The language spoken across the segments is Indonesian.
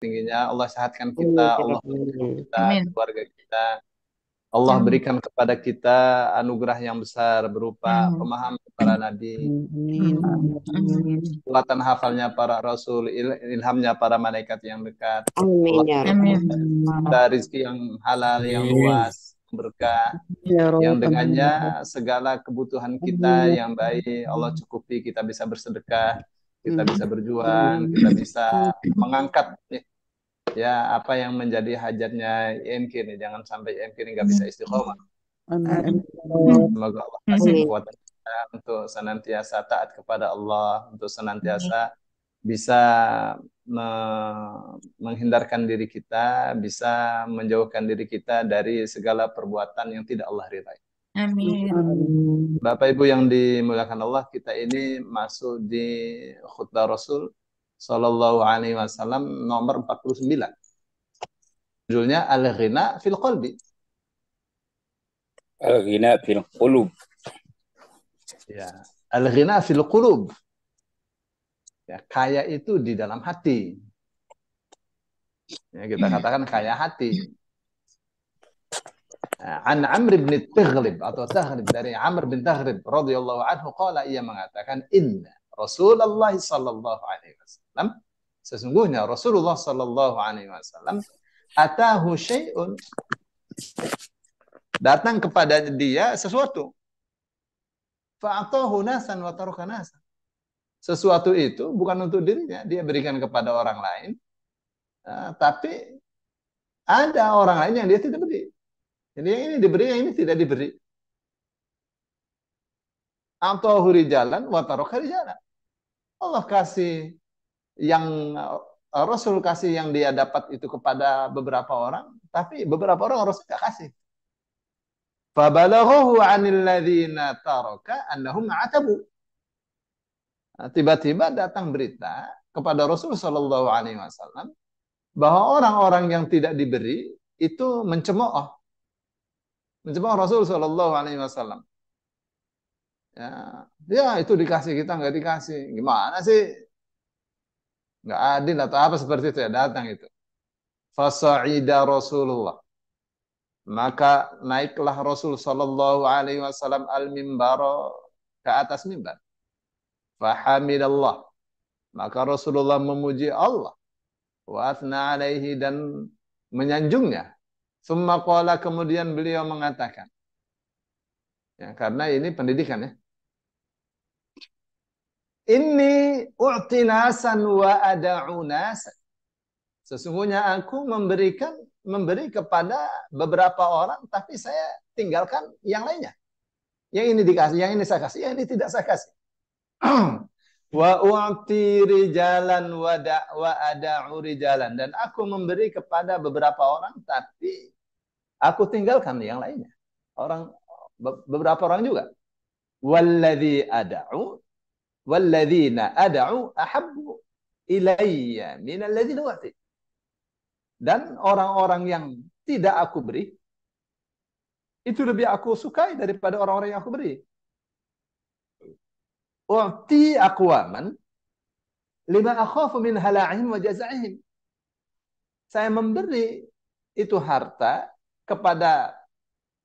setinggi-tingginya. Allah sehatkan Amin kita, ya Allah Rabbal lindungi Alamin. kita, Amin. keluarga kita. Allah Amin. berikan kepada kita anugerah yang besar berupa Amin. pemahaman para nabi, Amin. Amin. kekuatan hafalnya para rasul, ilhamnya para malaikat yang dekat. Allah Amin ya Amin. Rabbal kita rezeki yang halal, yang Amin. luas, berkah, ya yang Rabbal dengannya segala kebutuhan Amin kita ya yang baik Allah cukupi, kita bisa bersedekah, kita Rabbal bisa berjuang, kita bisa mengangkat ya apa yang menjadi hajatnya IMK nih. Jangan sampai IMK ini nggak bisa istiqomah. Amin. Semoga Allah kasih Amin. kekuatan kita untuk senantiasa taat kepada Allah, untuk senantiasa bisa menghindarkan diri kita, bisa menjauhkan diri kita dari segala perbuatan yang tidak Allah ridhai. Amin. Bapak Ibu yang dimuliakan Allah, kita ini masuk di khutbah Rasul Sallallahu Alaihi Wasallam nomor 49. Judulnya Al-Ghina fil Qalbi. Al-ghina fil qulub. Ya, Al-Ghina fil Qulub. Ya, kaya itu di dalam hati. Ya, kita katakan kaya hati. An Amr bin Taghlib atau Taghlib, dari Amr bin Taghlib radhiyallahu anhu qala, ia mengatakan, inna Rasulullah sallallahu alaihi wasallam, sesungguhnya Rasulullah sallallahu alaihi wasallam, atahu syai'un, datang kepada dia sesuatu, fa'atahu nasan wa taraka nasan. Sesuatu itu bukan untuk dirinya, dia berikan kepada orang lain, tapi ada orang lain yang dia tidak beri. Jadi yang ini diberi, yang ini tidak diberi. Atahu rijalan wa taraka rijalan. Allah kasih yang Rasul kasih yang dia dapat itu kepada beberapa orang, tapi beberapa orang Rasul tidak kasih. Fabalaghahu 'anil ladzina taraka annahum atabu. Tiba-tiba datang berita kepada Rasul sallallahu alaihi wasallam bahwa orang-orang yang tidak diberi itu mencemooh Rasul sallallahu alaihi wasallam. Ya, itu dikasih, kita nggak dikasih. Gimana sih? Nggak adil atau apa seperti itu ya, datang itu. Fasa'ida Rasulullah. Maka naiklah Rasul sallallahu alaihi wasallam al-mimbar, ke atas mimbar. Fahamidallah. Maka Rasulullah memuji Allah. Wa athna alaihi, dan menyanjungnya. Summa qala, kemudian beliau mengatakan. Ya, karena ini pendidikan ya. Inni u'ti nasan wa ada'u nasan. Sesungguhnya aku memberi kepada beberapa orang, tapi saya tinggalkan yang lainnya. Yang ini dikasih, yang ini saya kasih, yang ini tidak saya kasih. Wa u'ti rijalan wa ada'u rijalan, dan aku memberi kepada beberapa orang, tapi aku tinggalkan yang lainnya. Beberapa orang juga. Walladzina ada'u ahabbu ilayya minal ladzina u'ti. Dan orang-orang yang tidak aku beri, itu lebih aku sukai daripada orang-orang yang aku beri. U'ti aqwaman lima akhafu min hala'ihim wa jaza'ihim. Saya memberi itu harta kepada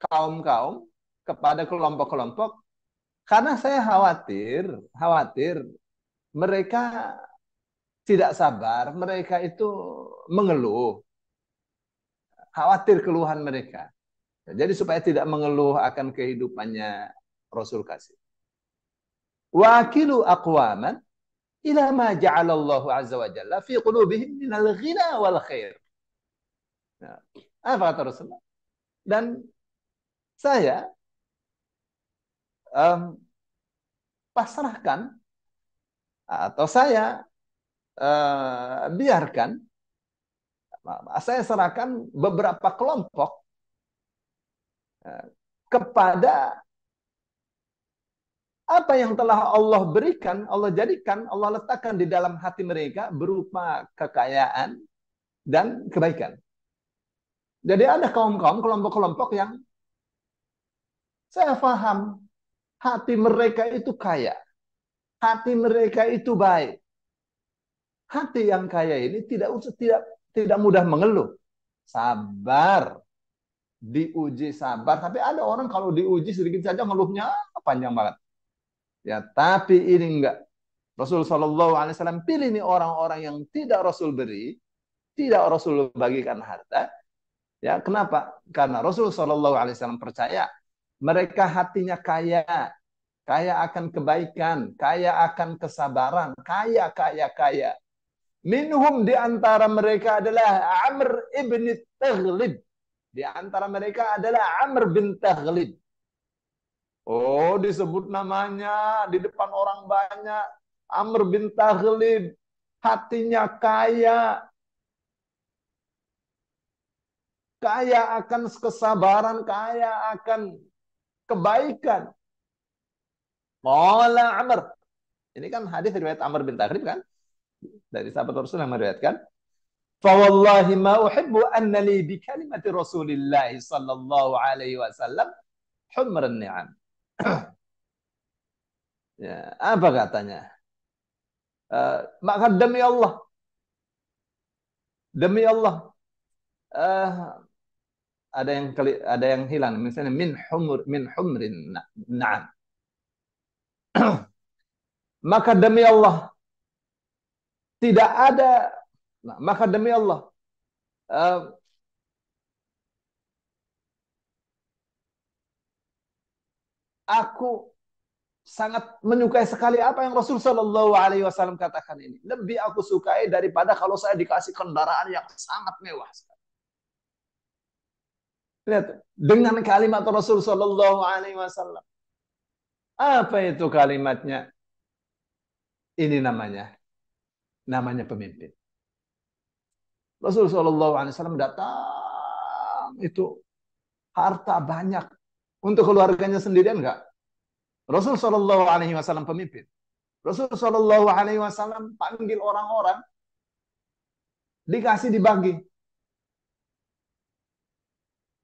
kaum-kaum, kepada kelompok-kelompok, karena saya khawatir mereka tidak sabar, mereka itu mengeluh. Khawatir keluhan mereka. Jadi supaya tidak mengeluh akan kehidupannya, Rasul kasih. Wakilu aqwaman ila ma ja'alallahu azza wa jalla fi qulubihim minal ghina wal khair. Nah, apa kata Rasulullah? Dan saya pasrahkan, atau saya biarkan, saya serahkan beberapa kelompok kepada apa yang telah Allah berikan, Allah jadikan, Allah letakkan di dalam hati mereka berupa kekayaan dan kebaikan. Jadi ada kaum-kaum, kelompok-kelompok yang saya paham hati mereka itu kaya, hati mereka itu baik. Hati yang kaya ini tidak tidak mudah mengeluh. Sabar, diuji sabar. Tapi ada orang kalau diuji sedikit saja ngeluhnya panjang banget. Ya, tapi ini enggak. Rasul Shallallahu Alaihi Wasallam pilih nih orang-orang yang tidak Rasul beri, tidak Rasul bagikan harta. Ya, kenapa? Karena Rasul Shallallahu Alaihi Wasallam percaya mereka hatinya kaya, kaya akan kebaikan, kaya akan kesabaran, kaya, kaya, kaya. Minhum di antara mereka adalah Amr ibn Taghlib. Di antara mereka adalah Amr bin Taghlib. Oh, disebut namanya di depan orang banyak. Amr bin Taghlib. Hatinya kaya. Kaya akan kesabaran, kaya akan kebaikan. Qala Amr. Ini kan hadis riwayat Amr bin Taghlib kan? Dari sahabat Rasul yang meriwayatkan. Fawallahi ma uhibbu anna li bi kalimati Rasulillah sallallahu alaihi wasallam humran ni'am. Ya, apa katanya? Maka demi Allah, ada yang hilang. Misalnya min humrin na'am. Maka demi Allah, tidak ada. Maka demi Allah, aku sangat menyukai sekali apa yang Rasul Shallallahu Alaihi Wasallam katakan ini. Lebih aku sukai daripada kalau saya dikasih kendaraan yang sangat mewah. Lihat, dengan kalimat Rasul Shallallahu Alaihi Wasallam. Apa itu kalimatnya? Ini namanya pemimpin. Rasul Shallallahu Alaihi Wasallam datang itu harta banyak untuk keluarganya sendirian enggak? Rasul Shallallahu Alaihi Wasallam pemimpin. Rasul Shallallahu Alaihi Wasallam panggil orang-orang, dikasih dibagi.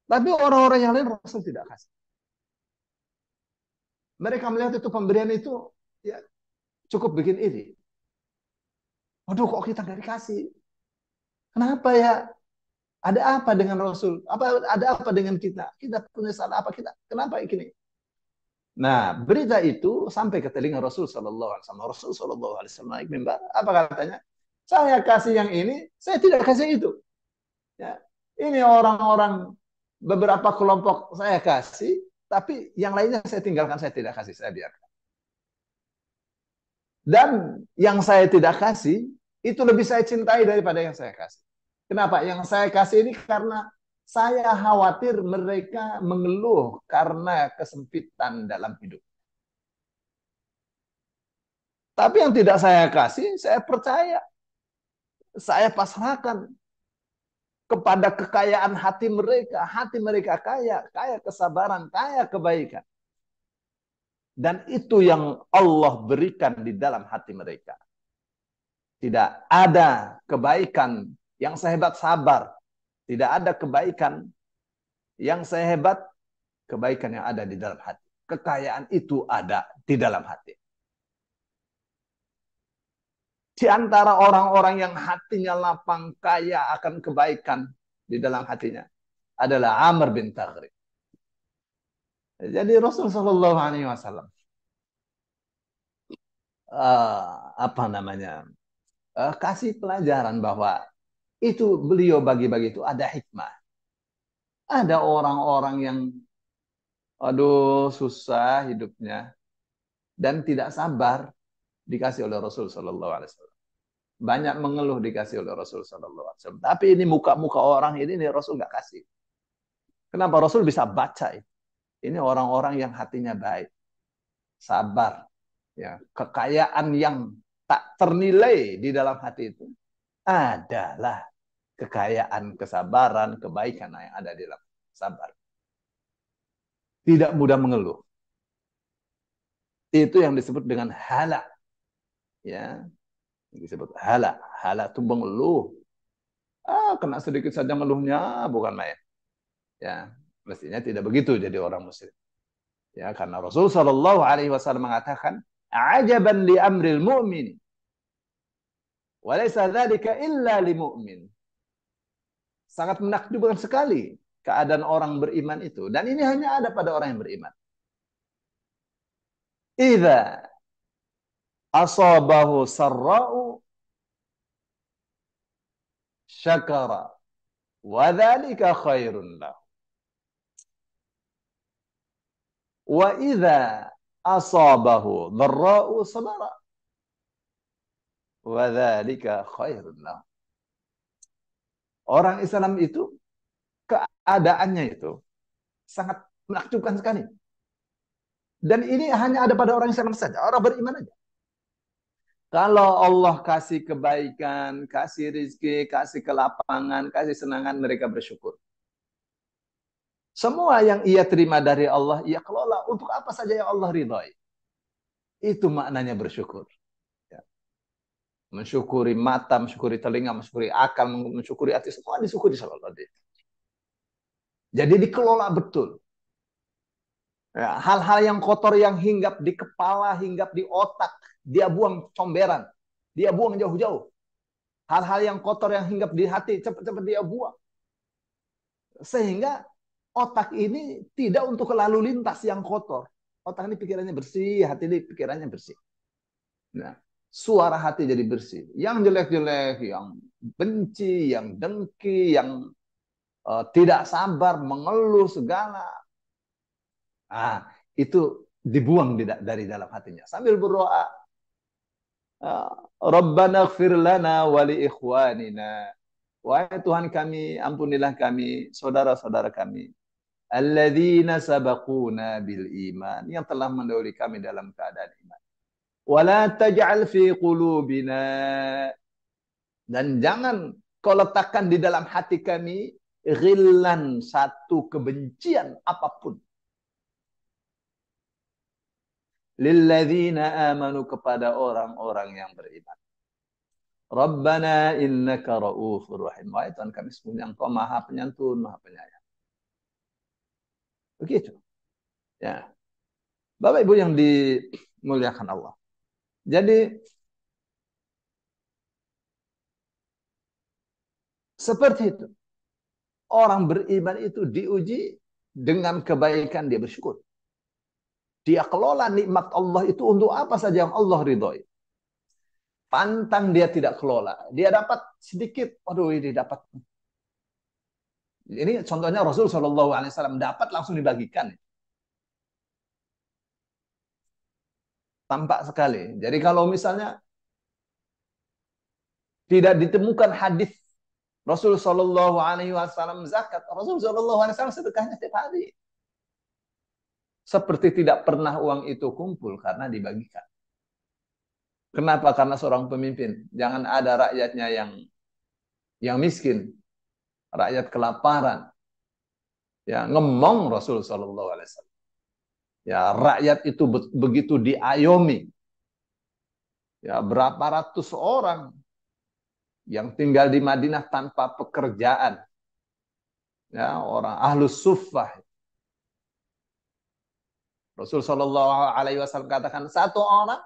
Tapi orang-orang yang lain Rasul tidak kasih. Mereka melihat itu pemberian itu ya cukup bikin iri. Waduh, kok kita nggak dikasih? Kenapa ya? Ada apa dengan Rasul? Ada apa dengan kita? Kita punya salah apa kita? Kenapa ini? Nah, berita itu sampai ke telinga Rasul Sallallahu Alaihi Wasallam. Rasul Sallallahu Alaihi Wasallam naik mimbar. Apa katanya? Saya kasih yang ini, saya tidak kasih itu. Ya. Ini orang-orang beberapa kelompok saya kasih, tapi yang lainnya saya tinggalkan, saya tidak kasih, saya biarkan. Dan yang saya tidak kasih, itu lebih saya cintai daripada yang saya kasih. Kenapa? Yang saya kasih ini karena saya khawatir mereka mengeluh karena kesempitan dalam hidup. Tapi yang tidak saya kasih, saya percaya. Saya pasrahkan kepada kekayaan hati mereka. Hati mereka kaya, kaya kesabaran, kaya kebaikan. Dan itu yang Allah berikan di dalam hati mereka. Tidak ada kebaikan yang sehebat sabar. Tidak ada kebaikan yang sehebat kebaikan yang ada di dalam hati. Kekayaan itu ada di dalam hati. Di antara orang-orang yang hatinya lapang, kaya akan kebaikan di dalam hatinya adalah Amr bin Taghlib. Jadi Rasul Shallallahu Alaihi Wasallam kasih pelajaran bahwa itu beliau bagi-bagi itu ada hikmah. Ada orang-orang yang aduh susah hidupnya dan tidak sabar dikasih oleh Rasul Shallallahu Alaihi Wasallam. Banyak mengeluh dikasih oleh Rasul Shallallahu Alaihi Wasallam. Tapi ini muka-muka orang ini Rasul nggak kasih. Kenapa Rasul bisa baca itu? Ini orang-orang yang hatinya baik, sabar, ya kekayaan yang tak ternilai di dalam hati itu adalah kekayaan, kesabaran, kebaikan yang ada di dalam sabar. Tidak mudah mengeluh. Itu yang disebut dengan hala. Ya, disebut hala. Hala itu mengeluh. Kena sedikit saja ngeluhnya bukan main. Ya, mestinya tidak begitu jadi orang muslim. Ya, karena Rasul Shallallahu Alaihi Wasallam mengatakan, "Ajaban li amril mu'min, walaysa dzalika illa li mu'min." Sangat menakjubkan sekali keadaan orang beriman itu. Dan ini hanya ada pada orang yang beriman. Idza asabahu sarra'u syakara wa dzalika khairun lahu. Wa idza asabahu dharra'u sabara wa dzalika khairun lahu. Orang Islam itu keadaannya itu sangat menakjubkan sekali. Dan ini hanya ada pada orang Islam saja, orang beriman aja. Kalau Allah kasih kebaikan, kasih rezeki, kasih kelapangan, kasih senangan, mereka bersyukur. Semua yang ia terima dari Allah, ia kelola untuk apa saja yang Allah ridhai. Itu maknanya bersyukur. Ya. Mensyukuri mata, mensyukuri telinga, mensyukuri akal, mensyukuri hati, semua disyukuri sama Allah. Jadi dikelola betul. Ya, hal-hal yang kotor yang hinggap di kepala, hinggap di otak, dia buang comberan. Dia buang jauh-jauh. Hal-hal yang kotor yang hinggap di hati, cepat-cepat dia buang. Sehingga otak ini tidak untuk lalu lintas yang kotor. Otak ini pikirannya bersih, hati ini pikirannya bersih. Nah, suara hati jadi bersih. Yang jelek-jelek, yang benci, yang dengki, yang tidak sabar, mengeluh segala. Ah, itu dibuang dari dalam hatinya. Sambil berdoa, Rabbana ighfir lana wa li ikhwanina. Wahai Tuhan kami, ampunilah kami, saudara-saudara kami. Alladzina sabaquna bil iman. Yang telah mendahului kami dalam keadaan iman. Wala taj'al fi qulubina. Dan jangan kau letakkan di dalam hati kami ghillan, satu kebencian apapun. Lilladzina amanu, kepada orang-orang yang beriman. Rabbana innaka ra'ufur rahim. Wahai Tuhan kami, sesungguhnya Engkau Maha Penyantun, Maha Penyayang. Begitu. Ya. Bapak Ibu yang dimuliakan Allah. Jadi seperti itu. Orang beriman itu diuji dengan kebaikan, dia bersyukur. Dia kelola nikmat Allah itu untuk apa saja yang Allah ridhoi. Pantang dia tidak kelola. Dia dapat sedikit, waduh ini dapat. Ini contohnya Rasul SAW dapat langsung dibagikan. Tampak sekali. Jadi kalau misalnya tidak ditemukan hadis Rasul SAW zakat, Rasul SAW sedekahnya setiap hari. Seperti tidak pernah uang itu kumpul karena dibagikan. Kenapa? Karena seorang pemimpin. Jangan ada rakyatnya yang miskin, rakyat kelaparan. Ya, ngemong Rasul SAW. Ya, rakyat itu begitu diayomi. Ya, berapa ratus orang yang tinggal di Madinah tanpa pekerjaan. Ya, orang ahlus suffah. Rasul SAW katakan satu orang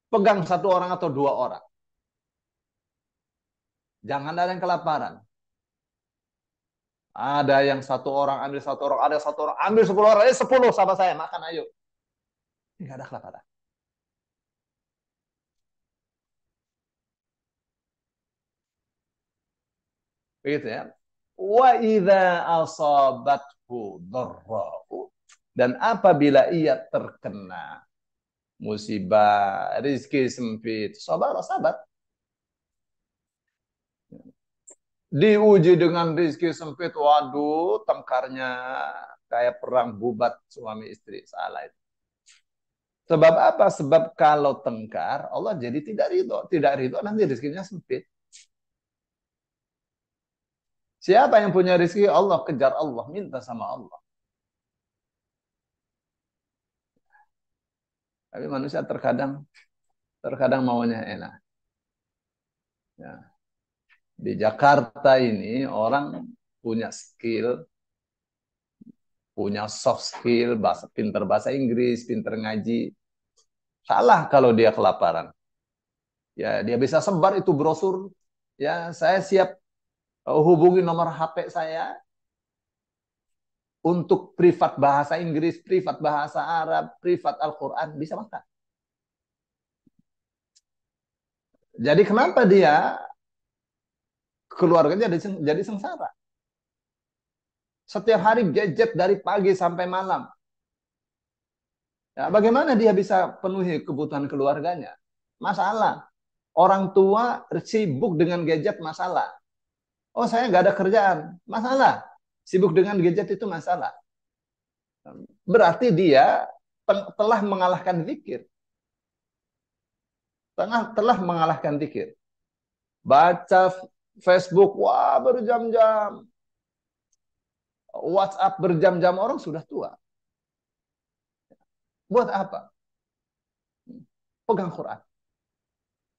pegang satu orang atau dua orang. Jangan ada yang kelaparan. Ada yang satu orang ambil satu orang, ada satu orang ambil 10 orang, 10 sama saya makan ayo. Tidak ada kelaparan. Begitu ya. Wa idza asabathu dharra'u, dan apabila ia terkena musibah, rizki sempit, sabar, sabar. Diuji dengan rizki sempit, waduh, tengkarnya kayak perang bubat suami istri, salah itu. Sebab apa? Sebab kalau tengkar, Allah jadi tidak ridho. Tidak ridho, nanti rizkinya sempit. Siapa yang punya rizki? Allah, kejar Allah, minta sama Allah. Tapi manusia terkadang maunya enak. Ya. Di Jakarta ini orang punya skill, punya soft skill, pinter bahasa Inggris, pinter ngaji. Salah kalau dia kelaparan. Ya, dia bisa sebar itu brosur. Ya, saya siap Hubungi nomor HP saya untuk privat bahasa Inggris, privat bahasa Arab, privat Al-Quran, bisa makan. Jadi kenapa dia keluarganya jadi sengsara? Setiap hari gadget dari pagi sampai malam. Ya, bagaimana dia bisa penuhi kebutuhan keluarganya? Masalah. Orang tua sibuk dengan gadget, masalah. Oh, saya nggak ada kerjaan, masalah. Sibuk dengan gadget itu masalah. Berarti dia telah mengalahkan zikir. Telah mengalahkan zikir. Baca Facebook, wah berjam-jam. WhatsApp berjam-jam, orang sudah tua. Buat apa? Pegang Quran.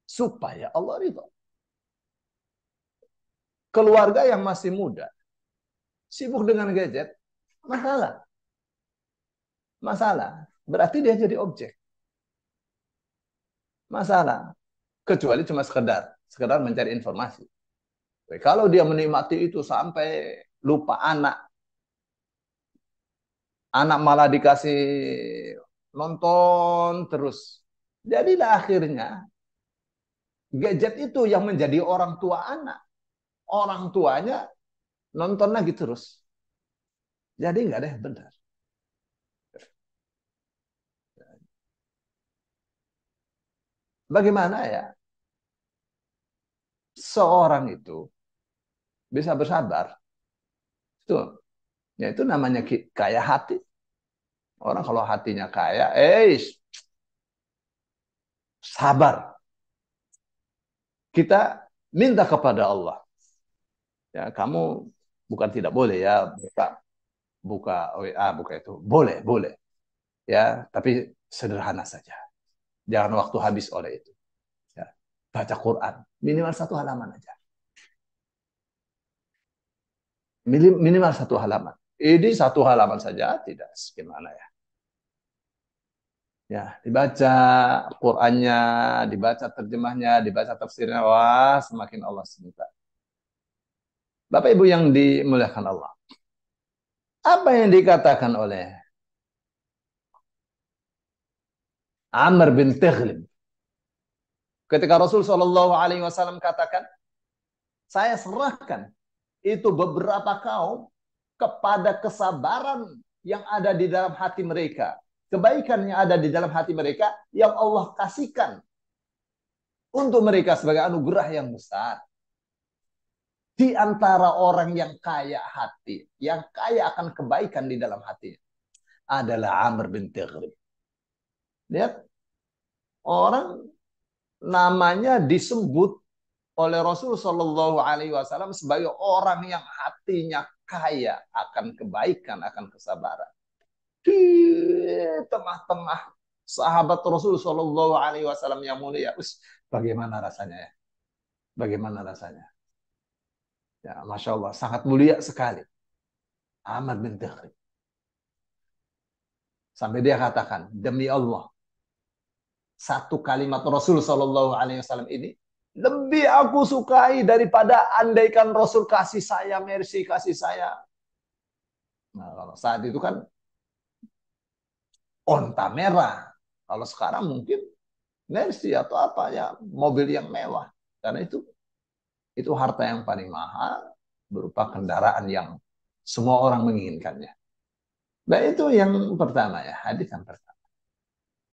Supaya Allah ridho. Keluarga yang masih muda, sibuk dengan gadget, masalah. Masalah. Berarti dia jadi objek. Masalah. Kecuali cuma sekedar mencari informasi. Kalau dia menikmati itu sampai lupa anak, anak malah dikasih nonton terus. Jadilah akhirnya gadget itu yang menjadi orang tua anak. Orang tuanya nonton lagi terus. Jadi nggak ada yang benar. Bagaimana ya seorang itu bisa bersabar? Itu, ya itu namanya kaya hati. Orang kalau hatinya kaya, sabar. Kita minta kepada Allah. Ya, kamu bukan tidak boleh ya buka WA, buka itu. Boleh, boleh. Ya, tapi sederhana saja. Jangan waktu habis oleh itu. Ya, baca Quran, minimal satu halaman aja. Minimal satu halaman. Ini satu halaman saja, tidak gimana ya. Ya, dibaca Qurannya, dibaca terjemahnya, dibaca tafsirnya, wah semakin Allah cinta. Bapak Ibu yang dimuliakan Allah. Apa yang dikatakan oleh Amr bin Taghlib ketika Rasul Shallallahu Alaihi Wasallam katakan, saya serahkan itu beberapa kaum kepada kesabaran yang ada di dalam hati mereka, kebaikan yang ada di dalam hati mereka yang Allah kasihkan untuk mereka sebagai anugerah yang besar. Di antara orang yang kaya hati, yang kaya akan kebaikan di dalam hatinya, adalah Amr bin Taghlib. Lihat, orang namanya disebut oleh Rasul Shallallahu Alaihi Wasallam sebagai orang yang hatinya kaya akan kebaikan, akan kesabaran. Di tengah-tengah sahabat Rasul Shallallahu Alaihi Wasallam yang mulia, bagaimana rasanya ya? Bagaimana rasanya? Ya, Masya Allah, sangat mulia sekali. Ahmad bin Taghlib. Sampai dia katakan, demi Allah, satu kalimat Rasul Shallallahu Alaihi Wasallam ini lebih aku sukai daripada andaikan Rasul kasih saya mercy, kasih saya. Nah, kalau saat itu kan onta merah. Kalau sekarang mungkin mercy atau apa ya, mobil yang mewah. Karena itu harta yang paling mahal, berupa kendaraan yang semua orang menginginkannya. Nah itu yang pertama ya, hadis yang pertama.